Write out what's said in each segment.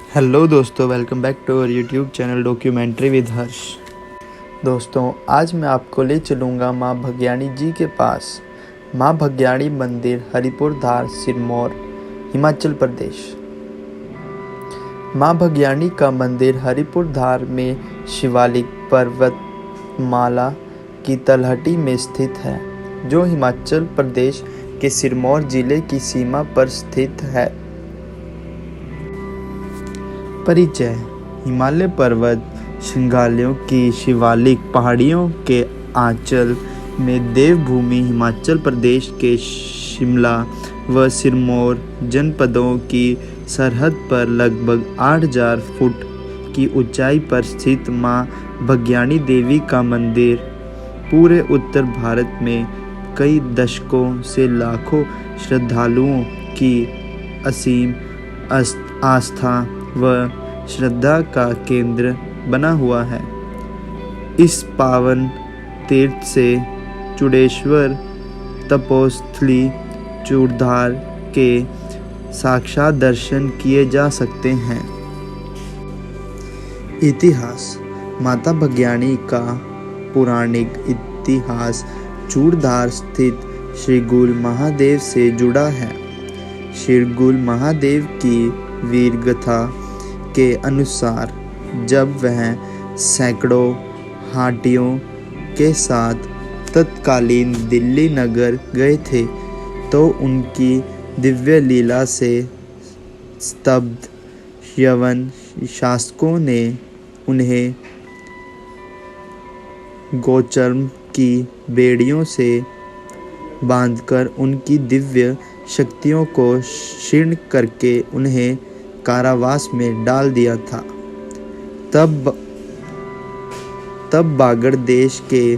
Hello दोस्तों, welcome back to our YouTube channel documentary with Harsh. दोस्तों, आज मैं आपको ले चलूँगा माँ भगयाणी जी के पास। माँ भगयाणी मंदिर, हरिपुर धार, सिरमौर, हिमाचल प्रदेश। माँ भगयाणी का मंदिर हरिपुर धार में शिवालिक पर्वतमाला की तलहटी में स्थित है, जो हिमाचल प्रदेश के सिरमौर जिले की सीमा पर स्थित है। परिचय। हिमालय पर्वत श्रृंगालियों की शिवालिक पहाड़ियों के आंचल में देवभूमि हिमाचल प्रदेश के शिमला व सिरमौर जनपदों की सरहद पर लगभग 8000 फुट की ऊंचाई पर स्थित माँ भगयाणी देवी का मंदिर पूरे उत्तर भारत में कई दशकों से लाखों श्रद्धालुओं की असीम आस्था व श्रद्धा का केंद्र बना हुआ है। इस पावन तीर्थ से चूडेश्वर तपोस्थली चूड़धार के साक्षात दर्शन किए जा सकते हैं। इतिहास। माता भगयाणी का पौराणिक इतिहास चूड़धार स्थित श्रीगुल महादेव से जुड़ा है। श्रीगुल महादेव की वीरगाथा के अनुसार जब वह सैकड़ों हाथियों के साथ तत्कालीन दिल्ली नगर गए थे, तो उनकी दिव्य लीला से स्तब्ध यवन शासकों ने उन्हें गोचर्म की बेड़ियों से बांधकर उनकी दिव्य शक्तियों को क्षीण करके उन्हें कारावास में डाल दिया था। तब बागड़ देश के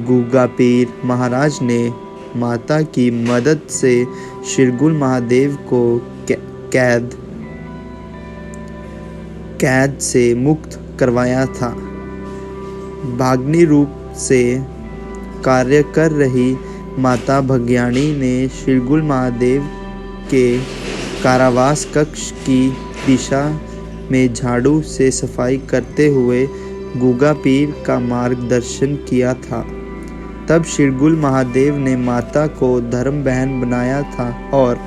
गुगापीर महाराज ने माता की मदद से श्रीगुल महादेव को कैद से मुक्त करवाया था। भागनी रूप से कार्य कर रही माता भगयाणी ने श्रीगुल महादेव के कारावास कक्ष की दिशा में झाड़ू से सफाई करते हुए गुगापीर का मार्गदर्शन किया था। तब श्रीगुल महादेव ने माता को धर्म बहन बनाया था और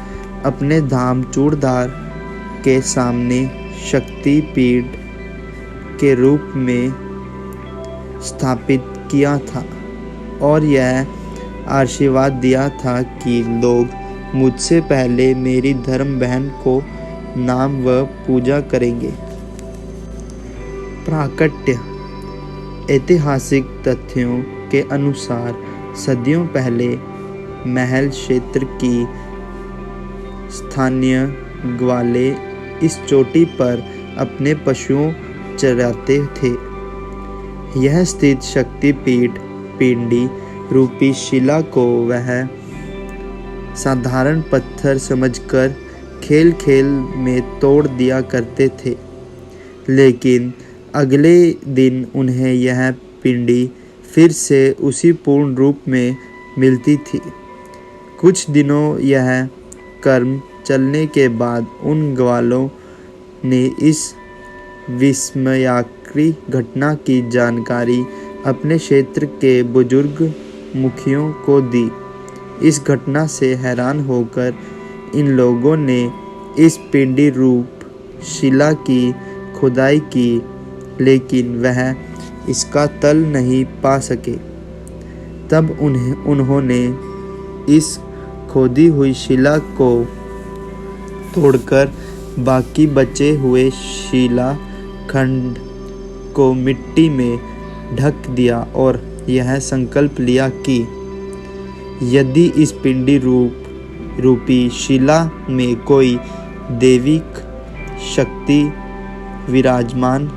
अपने धाम चूड़धार के सामने शक्ति पीठ के रूप में स्थापित किया था और यह आशीर्वाद दिया था कि लोग मुझसे पहले मेरी धर्म बहन को नाम व पूजा करेंगे। प्राकट्य। ऐतिहासिक तथ्यों के अनुसार सदियों पहले महल क्षेत्र की स्थानीय ग्वाले इस चोटी पर अपने पशुओं चराते थे। यह स्थित शक्तिपीठ पिंडी रूपी शिला को वह साधारण पत्थर समझकर खेल खेल में तोड़ दिया करते थे, लेकिन अगले दिन उन्हें यह पिंडी फिर से उसी पूर्ण रूप में मिलती थी। कुछ दिनों यह कर्म चलने के बाद उन ग्वालों ने इस विस्मयाकारी घटना की जानकारी अपने क्षेत्र के बुजुर्ग मुखियों को दी। इस घटना से हैरान होकर इन लोगों ने इस पिंडी रूप शिला की खुदाई की, लेकिन वह इसका तल नहीं पा सके। तब उन्होंने इस खोदी हुई शिला को तोड़कर बाकी बचे हुए शिला खंड को मिट्टी में ढक दिया और यह संकल्प लिया कि यदि इस पिंडी रूपी शिला में कोई दैविक शक्ति विराजमान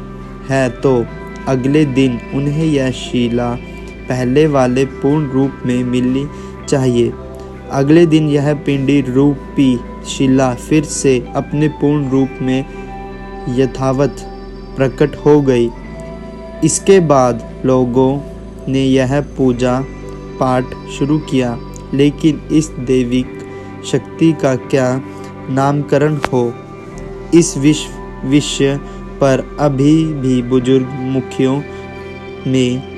है, तो अगले दिन उन्हें यह शिला पहले वाले पूर्ण रूप में मिलनी चाहिए। अगले दिन यह पिंडी रूपी शिला फिर से अपने पूर्ण रूप में यथावत प्रकट हो गई। इसके बाद लोगों ने यह पूजा पाठ शुरू किया, लेकिन इस दैविक शक्ति का क्या नामकरण हो, इस विषय पर अभी भी बुजुर्ग मुखियों में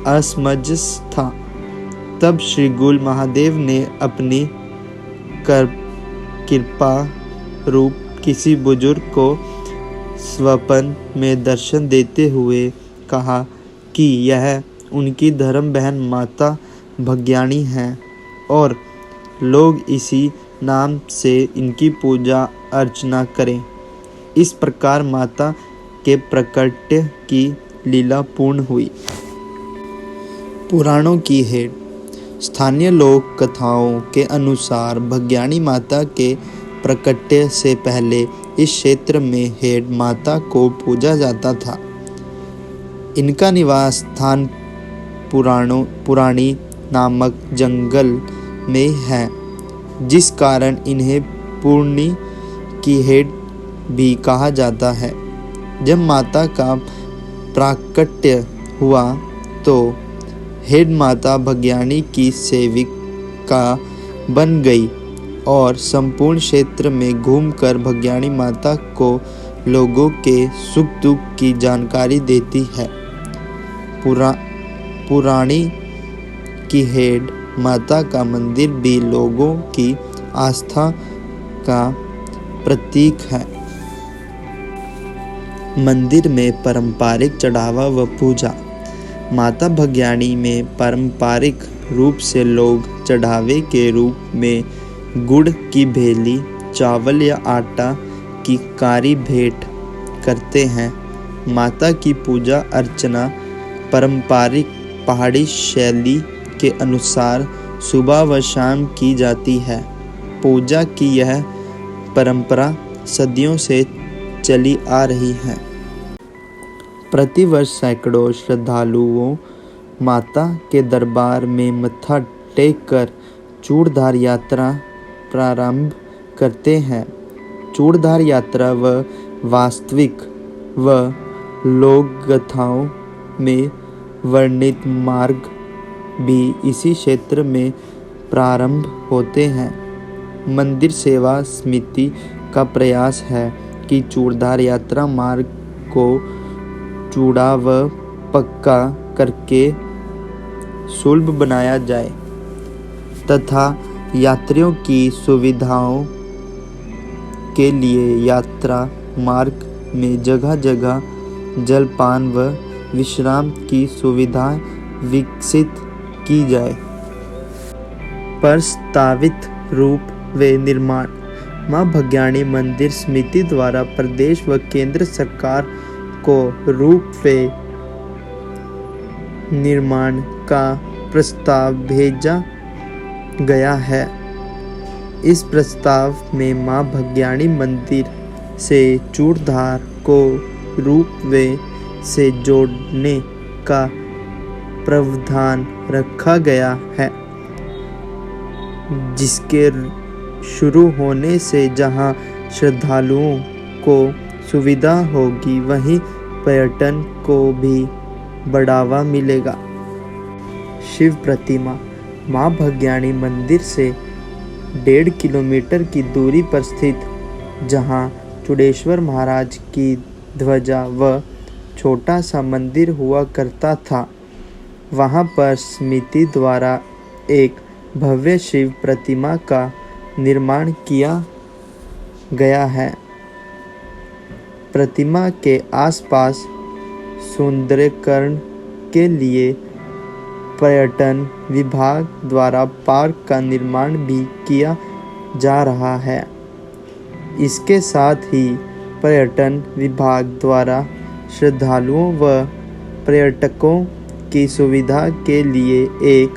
असमंजस था। तब श्री गुल महादेव ने अपनी कृपा रूप किसी बुजुर्ग को स्वप्न में दर्शन देते हुए कहा कि यह उनकी धर्म बहन माता भग्याणी हैं और लोग इसी नाम से इनकी पूजा अर्चना करें। इस प्रकार माता के प्रकट्य की लीला पूर्ण हुई। पुराणों की हेड। स्थानीय लोक कथाओं के अनुसार भग्याणी माता के प्रकट्य से पहले इस क्षेत्र में हेड माता को पूजा जाता था। इनका निवास स्थान पुराणी नामक जंगल में है, जिस कारण इन्हें पूर्णी की हेड भी कहा जाता है। जब माता का प्राकट्य हुआ तो हेड माता भग्याणी की सेविका बन गई और संपूर्ण क्षेत्र में घूमकर भग्याणी माता को लोगों के सुख दुख की जानकारी देती है। पुराणी की हेड माता का मंदिर भी लोगों की आस्था का प्रतीक है। मंदिर में पारंपरिक चढ़ावा व पूजा। माता भग्याणी में पारंपरिक रूप से लोग चढ़ावे के रूप में गुड़ की भेली, चावल या आटा की कारी भेंट करते हैं। माता की पूजा अर्चना पारंपरिक पहाड़ी शैली के अनुसार सुबह व शाम की जाती है। पूजा की यह परंपरा सदियों से चली आ रही है। प्रतिवर्ष सैकड़ों श्रद्धालुओं माता के दरबार में मत्था टेक कर चूड़धार यात्रा प्रारंभ करते हैं। चूड़धार यात्रा व वास्तविक व लोक कथाओं में वर्णित मार्ग भी इसी क्षेत्र में प्रारंभ होते हैं। मंदिर सेवा समिति का प्रयास है कि चूड़धार यात्रा मार्ग को चूड़ा व पक्का करके सुलभ बनाया जाए तथा यात्रियों की सुविधाओं के लिए यात्रा मार्ग में जगह जगह जलपान व विश्राम की सुविधाएं विकसित की जाए। प्रस्तावित रूप व निर्माण। मां भग्याणी मंदिर समिति द्वारा प्रदेश व केंद्र सरकार को रूप व निर्माण का प्रस्ताव भेजा गया है। इस प्रस्ताव में मां भग्याणी मंदिर से चूड़धार को रूप वे से जोड़ने का प्रावधान रखा गया है, जिसके शुरू होने से जहां श्रद्धालुओं को सुविधा होगी वहीं पर्यटन को भी बढ़ावा मिलेगा। शिव प्रतिमा। मां भग्याणी मंदिर से 1.5 किलोमीटर की दूरी पर स्थित, जहां चूड़ेश्वर महाराज की ध्वजा व छोटा सा मंदिर हुआ करता था, वहां पर समिति द्वारा एक भव्य शिव प्रतिमा का निर्माण किया गया है। प्रतिमा के आसपास सौंदर्यीकरण के लिए पर्यटन विभाग द्वारा पार्क का निर्माण भी किया जा रहा है। इसके साथ ही पर्यटन विभाग द्वारा श्रद्धालुओं व पर्यटकों की सुविधा के लिए एक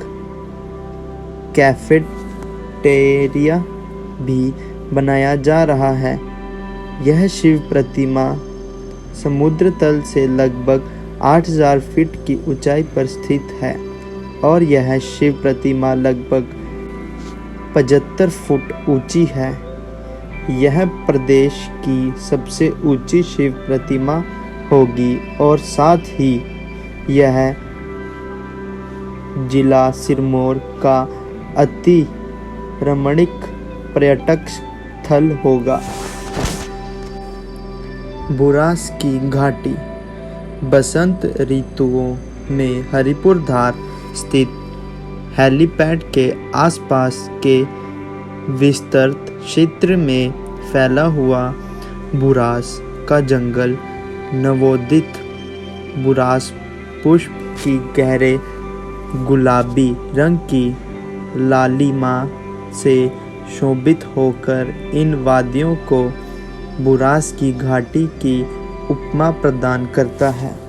कैफेटेरिया भी बनाया जा रहा है। यह शिव प्रतिमा समुद्र तल से लगभग 8000 फीट की ऊंचाई पर स्थित है और यह शिव प्रतिमा लगभग 75 फुट ऊंची है। यह प्रदेश की सबसे ऊंची शिव प्रतिमा होगी और साथ ही यह जिला सिरमौर का अति रमणीक पर्यटक स्थल होगा। बुरास की घाटी। बसंत ऋतुओं में हरिपुर धार स्थित हेलीपैड के आसपास के विस्तृत क्षेत्र में फैला हुआ बुरास का जंगल नवोदित बुरास पुष्प की गहरे गुलाबी रंग की लालिमा से शोभित होकर इन वादियों को बुरास की घाटी की उपमा प्रदान करता है।